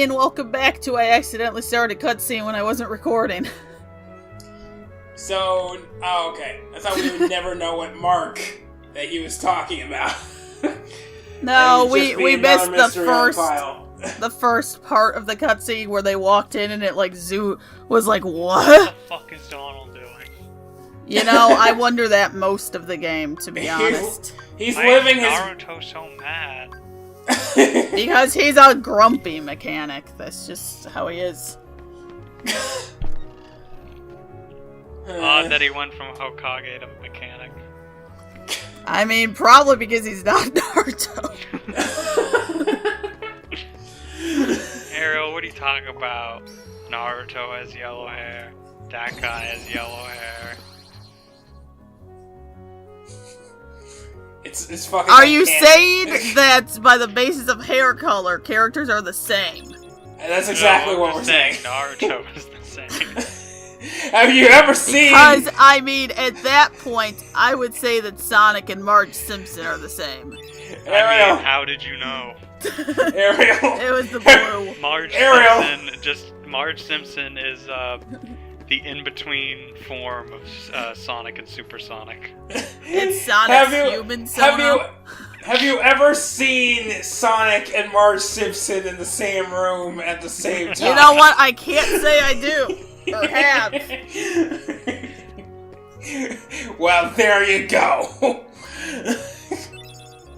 Hey, and welcome back to I accidentally started a cutscene when I wasn't recording. So, okay. I thought we would never know what Mark that he was talking about. No, we missed the first part of the cutscene where they walked in and it was like, what? What the fuck is Donald doing? You know, I wonder that most of the game, to be honest. He's living his... Naruto so mad? Because he's a grumpy mechanic. That's just how he is. Odd that he went from Hokage to mechanic. I mean, probably because he's not Naruto. Ariel, what are you talking about? Naruto has yellow hair. That guy has yellow hair. It's fucking. Are you saying that by the basis of hair color, characters are the same? That's exactly what we're saying. Naruto is the same. Have you ever seen? Because, I mean, at that point, I would say that Sonic and Marge Simpson are the same. Ariel. I mean, how did you know? Ariel. It was the blue. Marge Simpson is the in-between form of Sonic and Supersonic. It's Sonic's human sonar. Have you ever seen Sonic and Marge Simpson in the same room at the same time? You know what? I can't say I do. Or have. Well, there you go.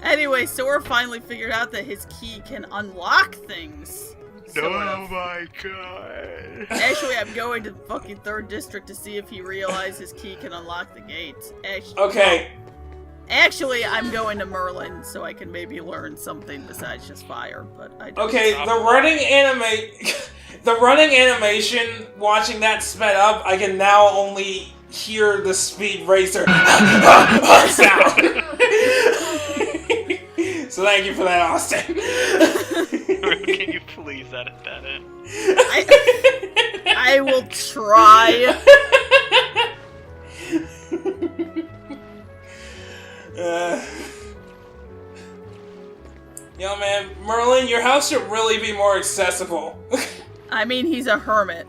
Anyway, Sora finally figured out that his key can unlock things. Oh my god. Actually, I'm going to fucking 3rd District to see if he realizes his key can unlock the gates. Actually, I'm going to Merlin so I can maybe learn something besides just fire, but I don't. Okay, the running animation, watching that sped up, I can now only hear the Speed Racer sound. So thank you for that, Austin. Can you please edit that in? I will try. Yo, man, Merlin, your house should really be more accessible. I mean, he's a hermit.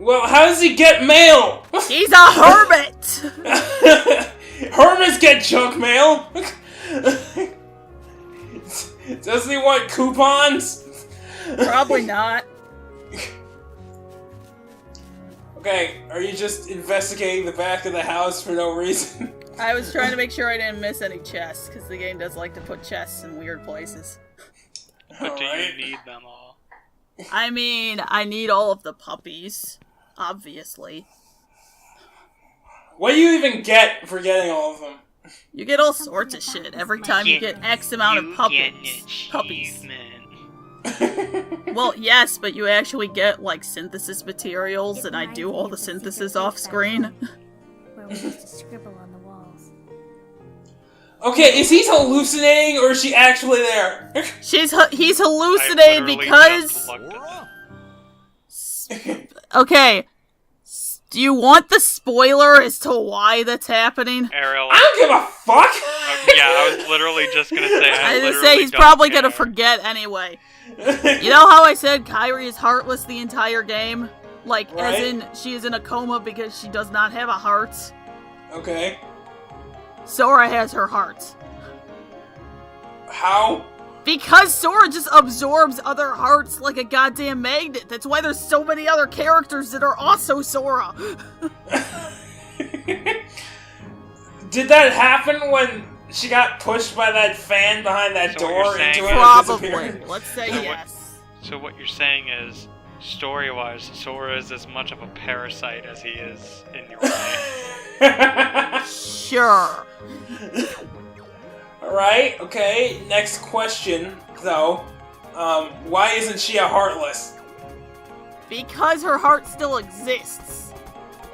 Well, how does he get mail? He's a hermit! Hermits get junk mail! Doesn't he want coupons? Probably not. Okay, are you just investigating the back of the house for no reason? I was trying to make sure I didn't miss any chests, because the game does like to put chests in weird places. But do you need them all? I mean, I need all of the puppies, obviously. What do you even get for getting all of them? You get all sorts of shit every time you get X amount of puppies. Well, yes, but you actually get, like, synthesis materials, and I do all the synthesis off-screen. Where we used to scribble on the walls. Okay, is he hallucinating, or is she actually there? He's hallucinating because... Okay. Do you want the spoiler as to why that's happening? Ariel, I don't give a fuck! Yeah, I was literally just gonna say, I was gonna say, he's probably gonna forget anyway. You know how I said Kairi is heartless the entire game? Like, right? As in, she is in a coma because she does not have a heart. Okay. Sora has her heart. How? Because Sora just absorbs other hearts like a goddamn magnet. That's why there's so many other characters that are also Sora. Did that happen when she got pushed by that fan behind that door into her? Probably. Let's say yes. So what you're saying is, story-wise, Sora is as much of a parasite as he is in your way. Sure. Alright, okay. Next question, though. Why isn't she a Heartless? Because her heart still exists.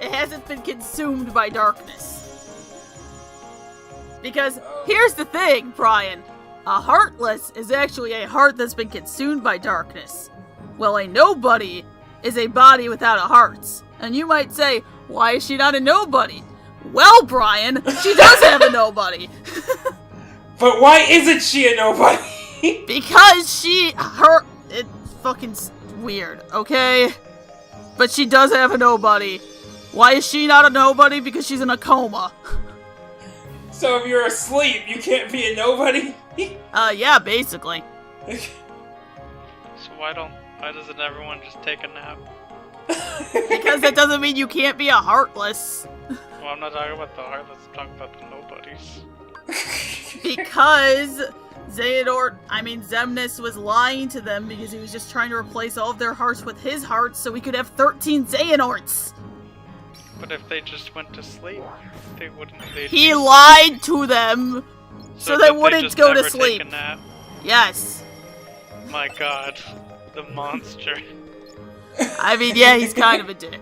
It hasn't been consumed by darkness. Because, here's the thing, Brian. A Heartless is actually a heart that's been consumed by darkness. Well, a nobody is a body without a heart. And you might say, why is she not a nobody? Well, Brian, she does have a nobody. But why isn't she a nobody? Because fucking weird, okay? But she does have a nobody. Why is she not a nobody? Because she's in a coma. So if you're asleep, you can't be a nobody? Yeah, basically. So why doesn't everyone just take a nap? Because that doesn't mean you can't be a Heartless. Well, I'm not talking about the Heartless, I'm talking about the nobodies. Because Xemnas was lying to them because he was just trying to replace all of their hearts with his hearts so we could have 13 Xehanorts. But if they just went to sleep, they wouldn't. He lied to them so they wouldn't go to sleep. Take a nap? Yes. My god, the monster. I mean, yeah, he's kind of a dick.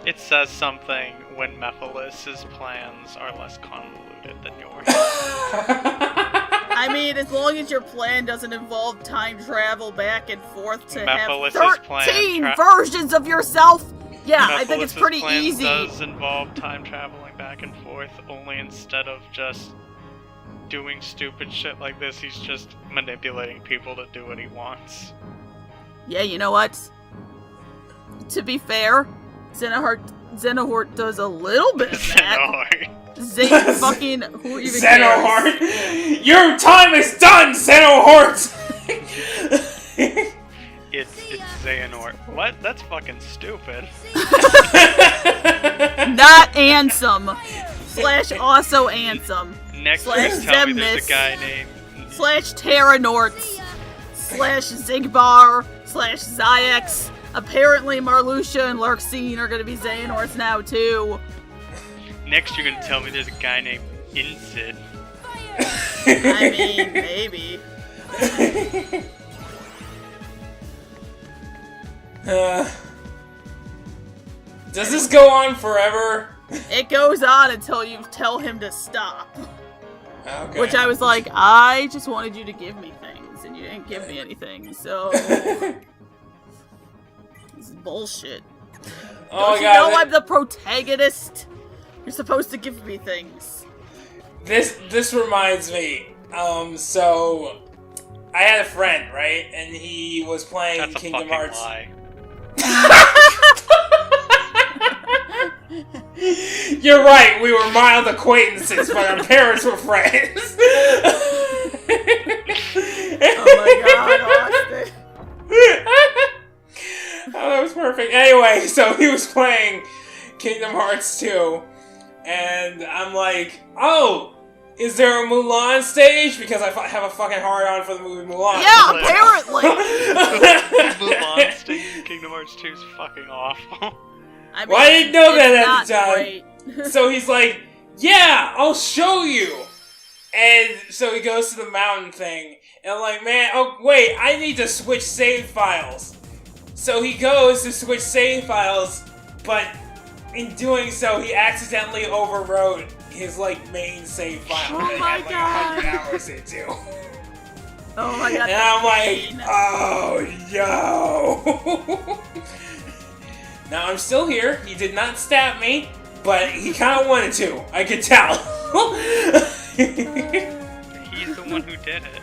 It says something when Mephilis's plans are less convoluted than yours. I mean, as long as your plan doesn't involve time travel back and forth to Mephilis's have 13 versions of yourself. Yeah, I think it's pretty easy. Does involve time traveling back and forth, only instead of just doing stupid shit like this, he's just manipulating people to do what he wants. Yeah, you know what? To be fair, Xenohart does a little bit of that. Fucking who even Xenohart! cares? Your time is done, Xenohart! It's Xehanort. What? That's fucking stupid. Not Ansem. / also Ansem. Next / week, tell me there's Xemnas. a guy named... / Terranorts. / Zigbar. / Zyax. Apparently Marluxia and Larxene are gonna be Xehanorts now too. Next you're gonna tell me there's a guy named Incid. I mean, maybe. Does this go on forever? It goes on until you tell him to stop. Okay. Which I was like, I just wanted you to give me things, and you didn't give me anything, so... This is bullshit. Oh Don't you know I'm the protagonist? You're supposed to give me things. This reminds me. So I had a friend, right? And he was playing That's Kingdom a fucking Hearts. lie. You're right, we were mild acquaintances, but our parents were friends. Oh my god, Austin. Oh, that was perfect. Anyway, so he was playing Kingdom Hearts 2, and I'm like, oh, is there a Mulan stage? Because I have a fucking hard-on for the movie Mulan. Yeah, apparently! Mulan stage in Kingdom Hearts 2 is fucking awful. I mean, well, I didn't know that at the time. Great. So he's like, yeah, I'll show you. And so he goes to the mountain thing, and I'm like, man, oh, wait, I need to switch save files. So he goes to switch save files, but in doing so, he accidentally overwrote his, main save file that he had, 100 hours into. Oh my god. And I'm like, oh, yo. Now, I'm still here. He did not stab me, but he kind of wanted to. I could tell. He's the one who did it.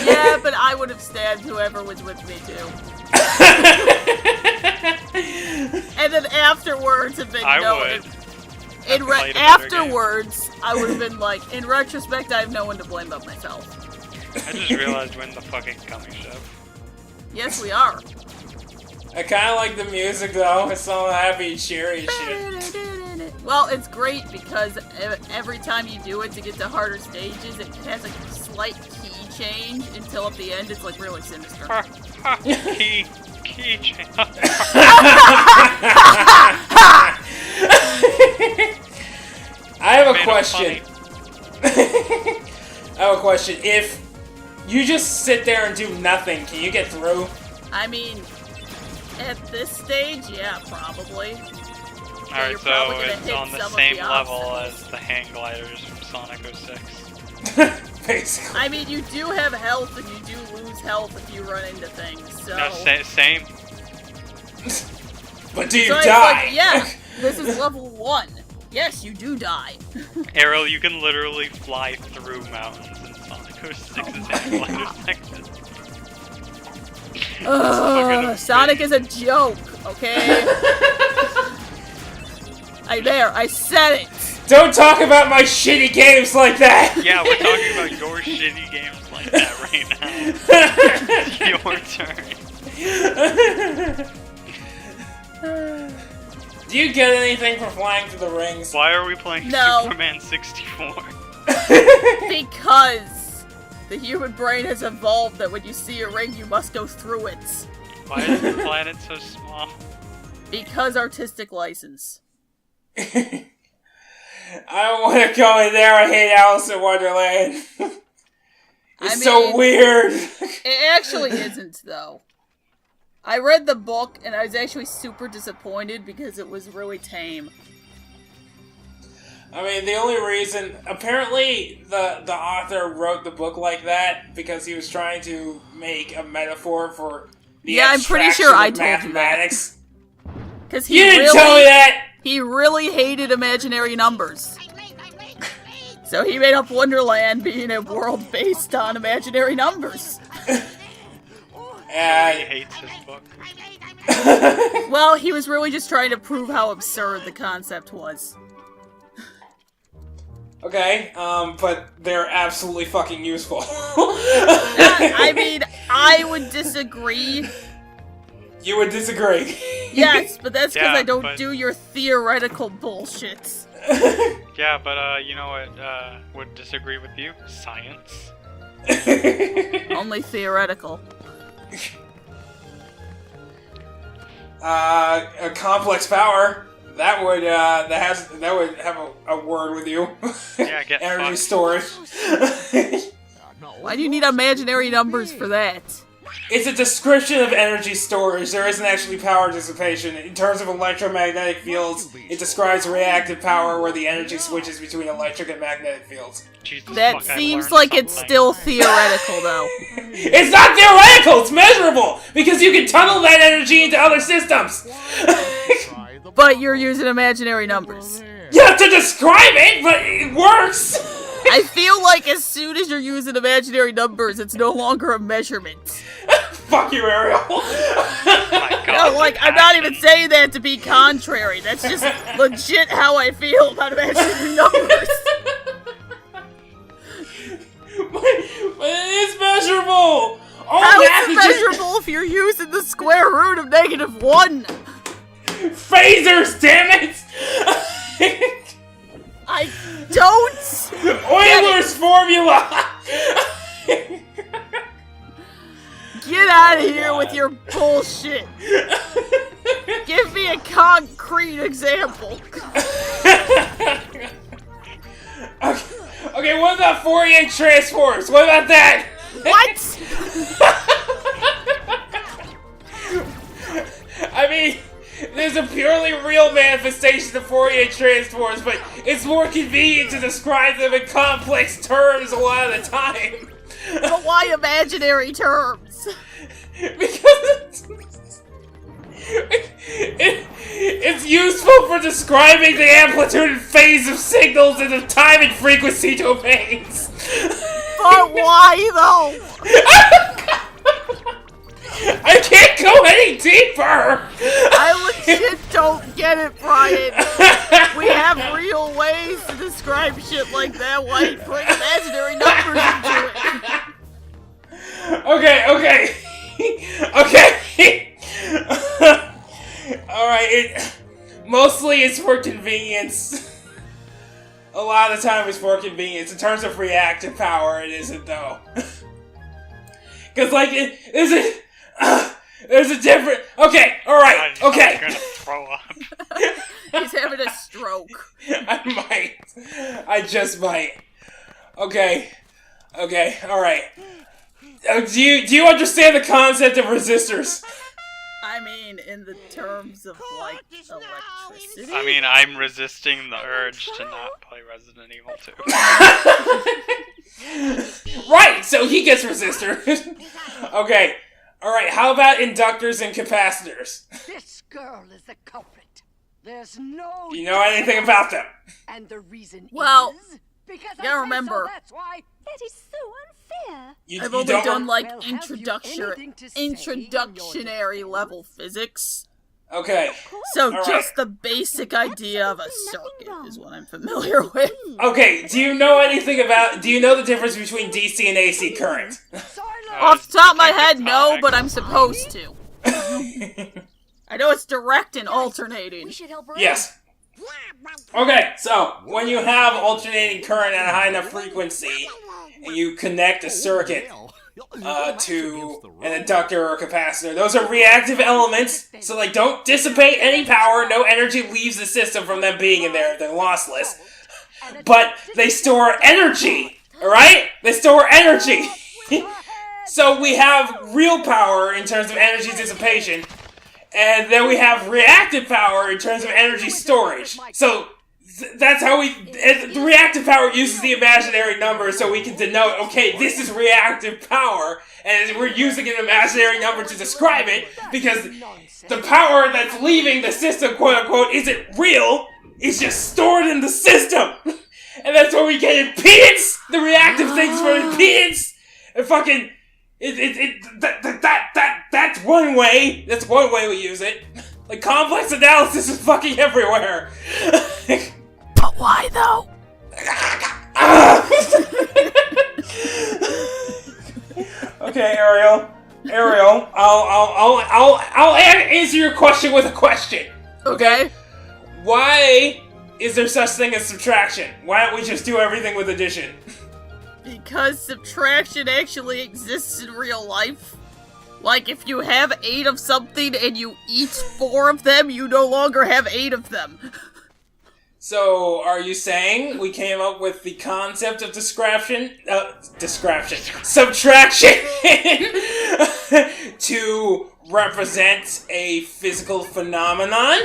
Yeah, but I would have stabbed whoever was with me, too. And then afterwards have been afterwards, I would have been like, in retrospect, I have no one to blame but myself. I just realized we're in the fucking gummy ship. Yes, we are. I kind of like the music, though. It's all happy, cheery shit. Well, it's great because every time you do it to get to harder stages, it has a slight key change until at the end it's really sinister. Key change. I have a question. I have a question. If you just sit there and do nothing, can you get through? I mean, at this stage, yeah, probably. Alright, so it's on the same level as the hang gliders from Sonic 06. Basically. I mean, you do have health, and you do lose health if you run into things, so... No, same. But do you so die? Like, yeah, this is level 1. Yes, you do die. Ariel, you can literally fly through mountains in Sonic who sticks his hand while you're second. Sonic is a joke, okay? I said it! Don't talk about my shitty games like that! Yeah, we're talking about your shitty games like that right now. Your turn. Do you get anything for flying through the rings? Why are we playing No. Superman 64? Because the human brain has evolved that when you see a ring, you must go through it. Why is the planet so small? Because artistic license. I don't want to go in there. I hate Alice in Wonderland. It's so weird. It actually isn't, though. I read the book, and I was actually super disappointed because it was really tame. I mean, the only reason... Apparently, the author wrote the book like that because he was trying to make a metaphor for the I'm pretty sure I told mathematics. Because You didn't tell me that! He really hated imaginary numbers. So he made up Wonderland being a world based on imaginary numbers. He hates his book. Well, he was really just trying to prove how absurd the concept was. Okay, but they're absolutely fucking useful. I mean, I would disagree. You would disagree. Yes, but that's because Yeah, I don't but- do your theoretical bullshit. Yeah, but you know what would disagree with you? Science. Only theoretical. A complex power. That would have a word with you. Yeah, get Energy fucked. storage. Why do you need imaginary numbers for that? It's a description of energy storage. There isn't actually power dissipation. In terms of electromagnetic fields, it describes reactive power where the energy switches between electric and magnetic fields. Jesus That fuck, I seems learned like it's something. still theoretical, though. It's not theoretical! It's measurable! Because you can tunnel that energy into other systems! But you're using imaginary numbers. You have to describe it, but it works! I feel like as soon as you're using imaginary numbers, it's no longer a measurement. Fuck you, Ariel. My God, No, like, I'm not even saying that to be contrary. That's just legit how I feel about imaginary numbers. But it is measurable! All How that is it is just measurable if you're using the square root of -1? phasers, damn it! I don't! Euler's formula! Get out of here with your bullshit! Give me a concrete example. Okay, what about Fourier transforms? What about that? What? I mean, there's a purely real manifestation of Fourier transforms, but it's more convenient to describe them in complex terms a lot of the time. But why imaginary terms? Because it's useful for describing the amplitude and phase of signals in the time and frequency domains. But why, though? I can't go any deeper! I legit don't get it, Brian. We have real ways to describe shit like that. Why you put imaginary numbers into it? Okay. Alright, mostly it's for convenience. A lot of the time it's for convenience. In terms of reactive power, it isn't, though. Because, like, there's a different... Okay, alright, okay. I'm gonna throw up. He's having a stroke. I might. I just might. Okay, alright. Do you understand the concept of resistors? I mean, in the terms of, like, electricity? I mean, I'm resisting the urge to not play Resident Evil 2. Right, so he gets resistors. Okay, alright, how about inductors and capacitors? This girl is the culprit. There's no. Do you know anything about them? And the reason Well, is because you gotta I say remember- So, that's why. That is so I've only done, like, Well, have you anything to say in your introductionary level physics. Okay. So All just the basic idea of a circuit is what I'm familiar with. Okay, do you know the difference between DC and AC current? Off the top of my head, no, but I'm supposed to. I know it's direct and alternating. We should help her Yes. Okay, so when you have alternating current at a high enough frequency, and you connect a circuit to an inductor or capacitor, those are reactive elements, so like don't dissipate any power, no energy leaves the system from them being in there, they're lossless. But they store energy, alright? They store energy! So we have real power in terms of energy dissipation, and then we have reactive power in terms of energy storage. So that's how the reactive power uses the imaginary number so we can denote, okay, this is reactive power, and we're using an imaginary number to describe it, because the power that's leaving the system, quote-unquote, isn't real, it's just stored in the system! And that's where we get impedance! The reactive things for impedance! And fucking... That's one way! That's one way we use it. Like, complex analysis is fucking everywhere! But why, though? Okay, Ariel, I'll answer your question with a question. Okay. Why is there such thing as subtraction? Why don't we just do everything with addition? Because subtraction actually exists in real life. Like, if you have 8 of something and you eat 4 of them, you no longer have 8 of them. So, are you saying we came up with the concept of subtraction to represent a physical phenomenon?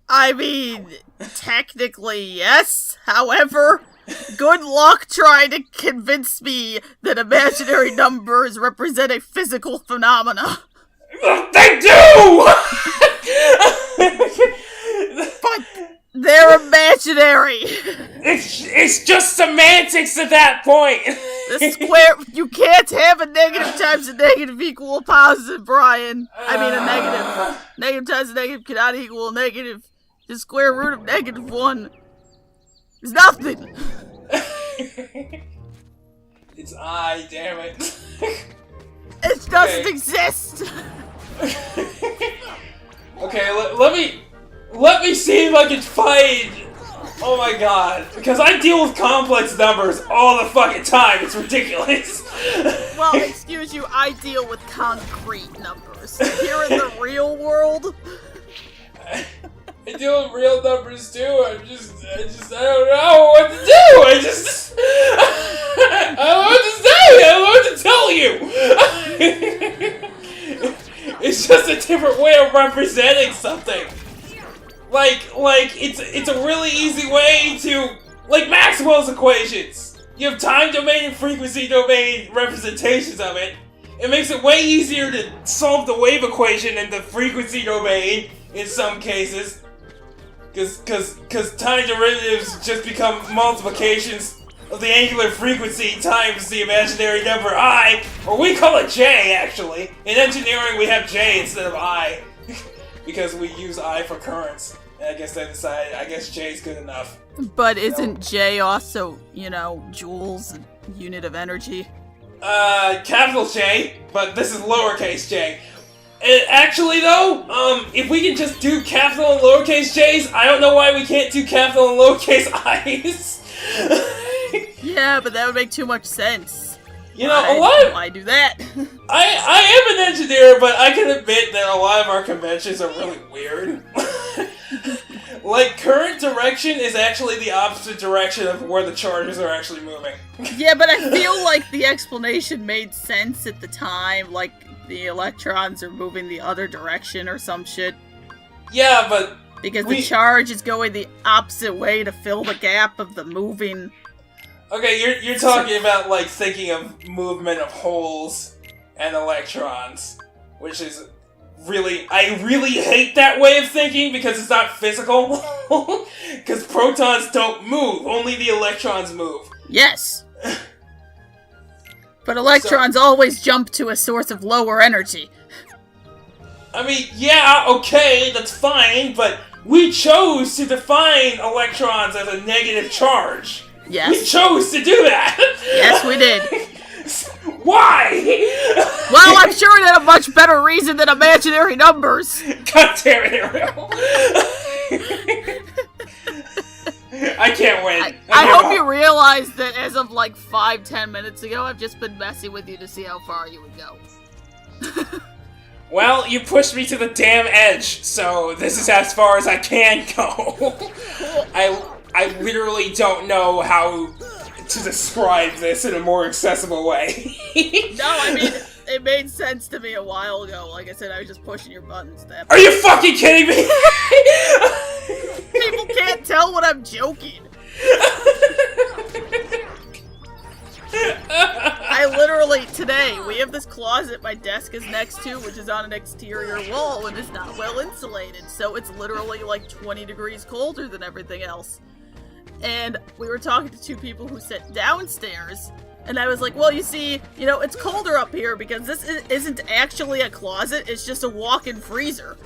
I mean, technically yes. However, good luck trying to convince me that imaginary numbers represent a physical phenomena. They do! But they're imaginary. It's just semantics at that point. The square, you can't have a negative times a negative equal a positive, Brian. I mean a negative. Negative times a negative cannot equal a negative. The square root of -1 is nothing. It's I, damn it. It doesn't exist. Okay, let me see if I can find. Oh my god, because I deal with complex numbers all the fucking time. It's ridiculous. Well, excuse you, I deal with concrete numbers. Here in the real world, I deal with real numbers too. I don't know what to do. I don't know what to say. I don't know what to tell you. It's just a different way of representing something. Like it's a really easy way to, like Maxwell's equations. You have time domain and frequency domain representations of it. It makes it way easier to solve the wave equation in the frequency domain in some cases. Cause time derivatives just become multiplications of the angular frequency times the imaginary number I, or we call it J actually. In engineering we have J instead of I, because we use I for currents. And I guess they decided, I guess J's good enough. but isn't J also, joules, unit of energy? Capital J, but this is lowercase j. Actually, though, if we can just do capital and lowercase j's, I don't know why we can't do capital and lowercase i's. Yeah, but that would make too much sense. A lot of... Why do that? I am an engineer, but I can admit that a lot of our conventions are really weird. Like, current direction is actually the opposite direction of where the charges are actually moving. Yeah, but I feel like the explanation made sense at the time, like the electrons are moving the other direction or some shit. Yeah, but... Because the charge is going the opposite way to fill the gap of the moving... Okay, you're talking about, like, thinking of movement of holes and electrons, which is really... I really hate that way of thinking because it's not physical. Because protons don't move, only the electrons move. Yes! But electrons always jump to a source of lower energy. I mean, yeah, okay, that's fine, but we chose to define electrons as a negative charge. Yes. We chose to do that. Yes, we did. Why? Well, I'm sure it had a much better reason than imaginary numbers. God damn it, Ariel. I can't win. I hope you realize that as of like 5-10 minutes ago, I've just been messing with you to see how far you would go. Well, you pushed me to the damn edge, so this is as far as I can go. I literally don't know how to describe this in a more accessible way. No, I mean, it made sense to me a while ago. Like I said, I was just pushing your buttons. Are you fucking kidding me? People can't tell when I'm joking. I literally, today, we have this closet my desk is next to, which is on an exterior wall and is not well insulated, so it's literally like 20 degrees colder than everything else. And we were talking to two people who sit downstairs, and I was like, well, you see, it's colder up here because this isn't actually a closet, it's just a walk-in freezer.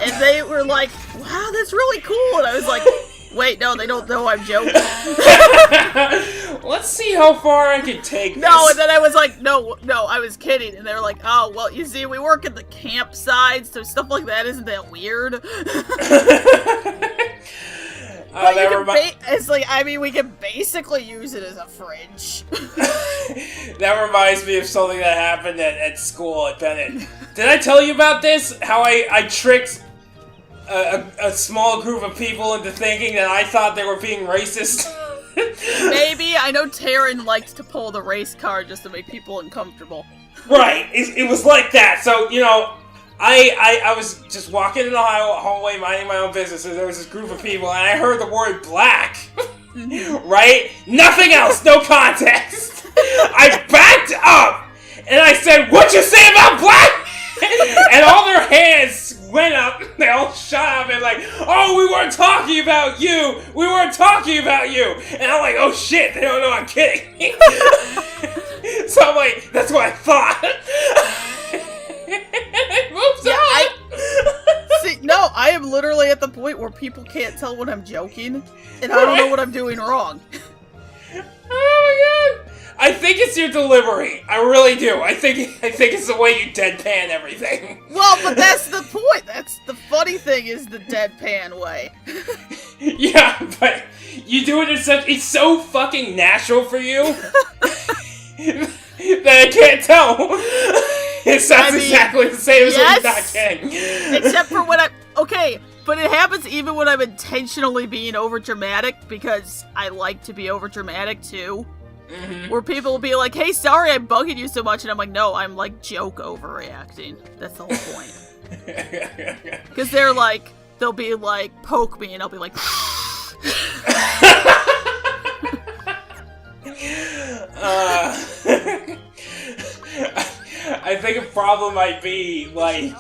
And they were like, wow, that's really cool. And I was like, wait, no, they don't know I'm joking. Let's see how far I can take this. No, and then I was like, no, I was kidding. And they were like, oh, well, you see, we work at the campsite, so stuff like that isn't that weird. But it's like, I mean, we can basically use it as a fridge. That reminds me of something that happened at school at Bennett. Did I tell you about this? How I tricked a small group of people into thinking that I thought they were being racist? Maybe. I know Taryn likes to pull the race card just to make people uncomfortable. Right. It was like that. So, I was just walking in the hallway minding my own business, and there was this group of people, and I heard the word black. Right? Nothing else, no context. I backed up, and I said, "What you say about black?" And all their hands went up, they all shot up, and like, "Oh, we weren't talking about you! We weren't talking about you!" And I'm like, "Oh shit, they don't know I'm kidding." So I'm like, that's what I thought. Oops, See, no, I am literally at the point where people can't tell when I'm joking, and I don't know what I'm doing wrong. Oh my god! I think it's your delivery. I really do. I think it's the way you deadpan everything. Well, but that's the point. That's the funny thing is the deadpan way. Yeah, but you do it in it's so fucking natural for you that I can't tell. It sounds exactly the same as when you're not kidding. Except for when okay, but it happens even when I'm intentionally being overdramatic, because I like to be overdramatic too. Mm-hmm. Where people will be like, hey, sorry I'm bugging you so much, and I'm like, no, I'm like joke overreacting. That's the whole point. Because they'll be like, poke me, and I'll be like, I think a problem might be, like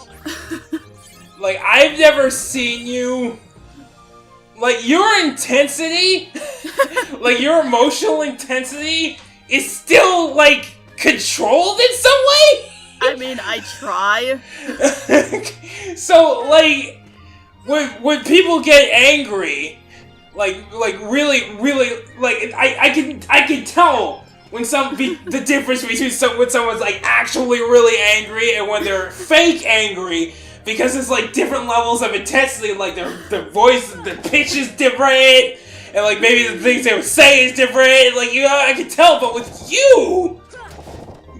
I've never seen you, like, your intensity, like, your emotional intensity is still, like, controlled in some way? I mean, I try. So, like, when people get angry, like really, like, I can tell when the difference between when someone's like actually really angry and when they're fake angry, because it's like different levels of intensity, like their voice, their pitch is different, and like maybe the things they would say is different, like, I can tell. But with you,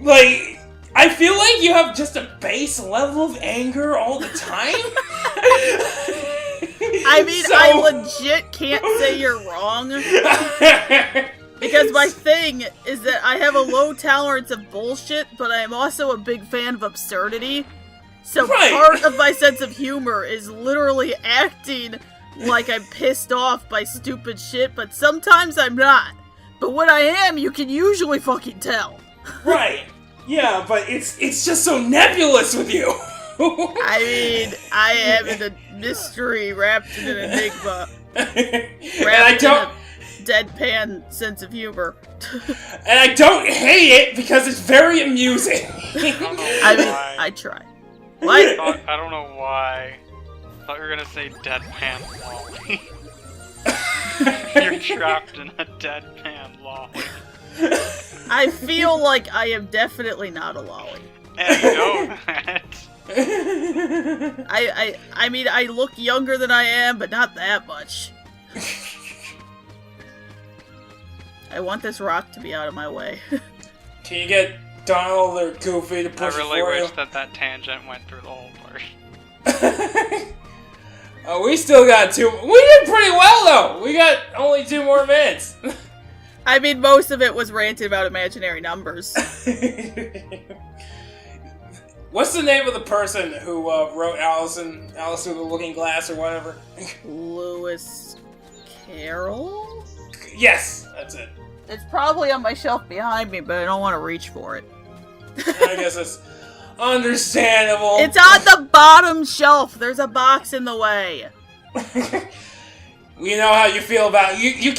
like, I feel like you have just a base level of anger all the time. I mean, I legit can't say you're wrong. Because my thing is that I have a low tolerance of bullshit, but I am also a big fan of absurdity. So part of my sense of humor is literally acting like I'm pissed off by stupid shit, but sometimes I'm not. But when I am, you can usually fucking tell. Right. Yeah, but it's just so nebulous with you. I mean, I am in a mystery wrapped in an enigma. And I don't... deadpan sense of humor. And I don't hate it because it's very amusing. I don't know I mean, why. I try. What? I don't know why. I thought you were gonna say deadpan lolly. You're trapped in a deadpan lolly. I feel like I am definitely not a lolly. And you know that. I mean, I look younger than I am, but not that much. I want this rock to be out of my way. Can you get Donald or Goofy to push I really it for wish you? that tangent went through the whole part. Oh, we still got 2. We did pretty well, though! We got only 2 more minutes. I mean, most of it was ranted about imaginary numbers. What's the name of the person who wrote Alice with the Looking Glass or whatever? Lewis Carroll? Yes, that's it. It's probably on my shelf behind me, but I don't want to reach for it. I guess it's understandable. It's on the bottom shelf. There's a box in the way. We know how you feel about it. You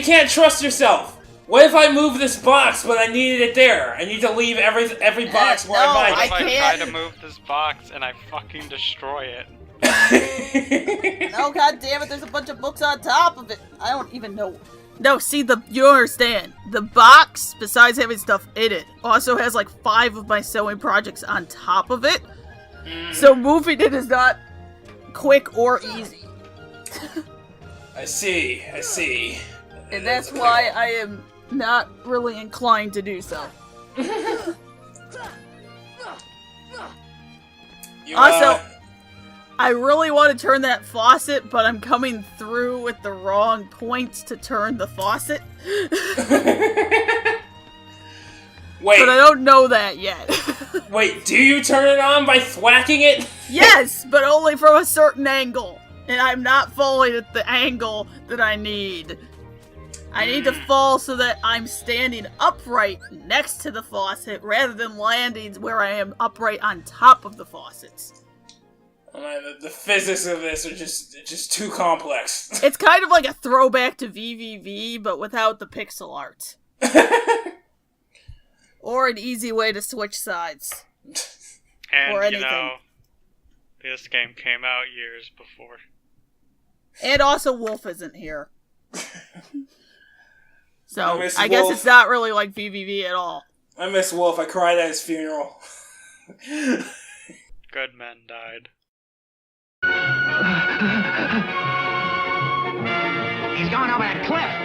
can't trust yourself. What if I move this box, but I needed it there? I need to leave every box where no, I What find if I can't. try to move this box and I fucking destroy it? it. Oh, god damn it, there's a bunch of books on top of it. I don't even know. No, see, you don't understand. The box, besides having stuff in it, also has like 5 of my sewing projects on top of it. So moving it is not quick or easy. I see. And that's why I am not really inclined to do so. Also, I really want to turn that faucet, but I'm coming through with the wrong points to turn the faucet. Wait, But I don't know that yet. wait, do you turn it on by thwacking it? Yes, but only from a certain angle. And I'm not falling at the angle that I need. I need to fall so that I'm standing upright next to the faucet rather than landing where I am upright on top of the faucets. The physics of this are just too complex. It's kind of like a throwback to VVV, but without the pixel art. Or an easy way to switch sides. And, Or you anything. know, this game came out years before. And also Wolf isn't here. So, miss I guess Wolf. it's not really like VVV at all. I miss Wolf. I cried at his funeral. Good men died. He's going over that cliff.